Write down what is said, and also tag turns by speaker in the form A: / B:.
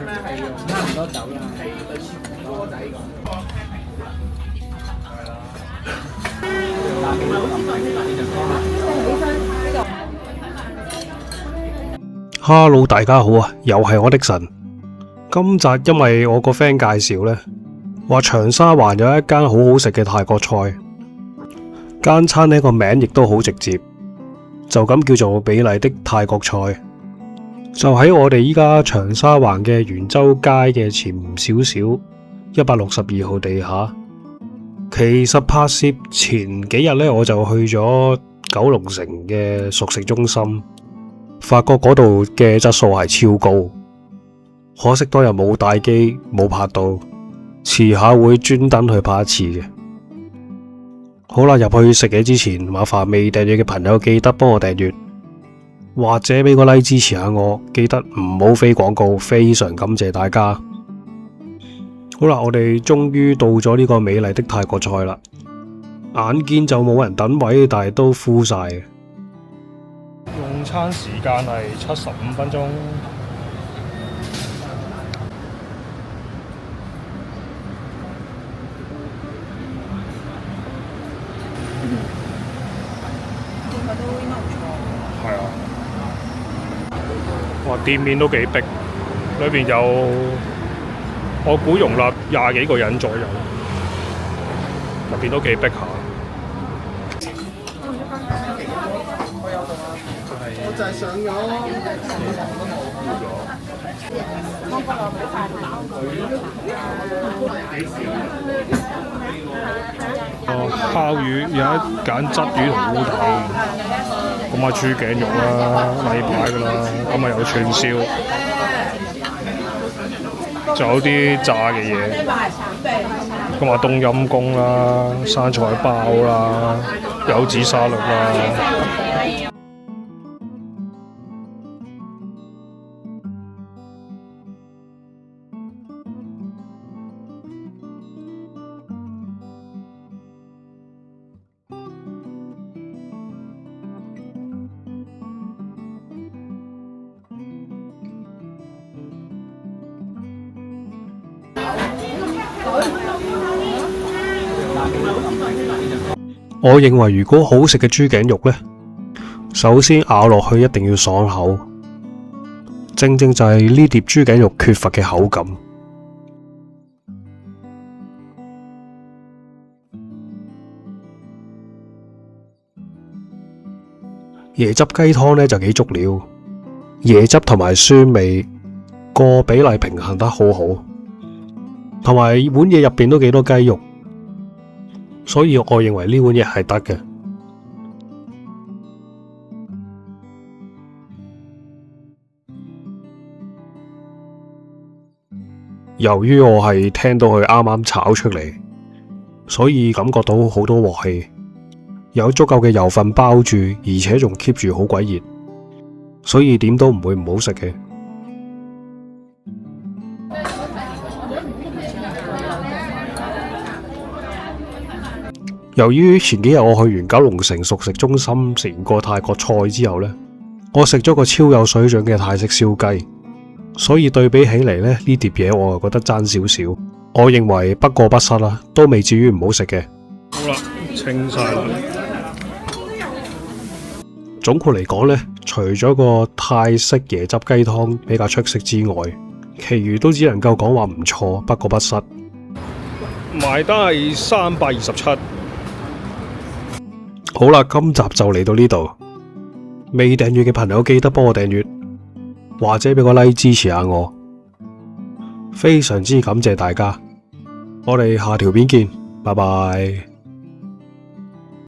A: 差唔多走啦，係類似歌仔咁。
B: Hello，大家好啊，又係我的神。今集因為我個 friend 介紹呢，話長沙灣有一間好好食嘅泰國菜，間餐呢個名亦都好直接，就咁叫做美麗的泰國菜。就喺我哋依家長沙灣嘅元州街嘅前少少162號地下。其實拍攝前幾日呢，我就去咗九龍城嘅熟食中心，發覺嗰度嘅質素係超高，可惜當日冇帶機冇拍到，遲下會專登去拍一次嘅。好啦，入去食嘢之前，麻煩未訂閱嘅朋友記得幫我訂閱，或者俾個 like 支持下我，記得唔好飛廣告，非常感謝大家。好啦，我哋終於到咗呢個美麗的泰國菜啦，眼見就冇人等位，但係都 full 晒嘅。用餐時間係75分鐘。係啊，哇！店面都幾逼，裏邊有我估容納20幾個人左右，入邊都幾逼下。
A: 我就係上咗烤魚有一揀鯽魚同烏頭，咁啊豬頸肉啦、例牌噶啦，咁啊有串燒，仲有啲炸嘅嘢，咁啊冬陰功啦、生菜包啦、柚子沙律啦。我認為如果好食嘅豬頸肉呢，首先咬落去一定要爽口，正正就係呢碟豬頸肉缺乏嘅口感。椰汁雞湯呢就幾足料，椰汁同埋酸味個比例平衡得好好，同埋碗嘢入邊都幾多雞肉。所以我認為呢碗嘢係得嘅。由於我係聽到佢啱啱炒出嚟，所以感覺到好多鑊氣，有足夠嘅油份包住，而且仲 keep 住好鬼熱，所以點都唔會唔好食嘅。由於前幾日我去完九龍城熟食中心食完個泰國菜之後呢，我食咗個超有水準嘅泰式燒雞，所以對比起嚟呢碟嘢我就覺得爭少少。我認為不過不失啦，都未至於唔好食嘅。好啦，清晒啦。總括嚟講呢，除咗個泰式椰汁雞湯比較出色之外，其餘都只能夠講話唔錯，不過不失。埋單係327。好啦，今集就嚟到呢度。未訂閱嘅朋友記得幫我訂閱，或者俾個 like 支持下我，非常之感謝大家。我哋下條片見，拜拜。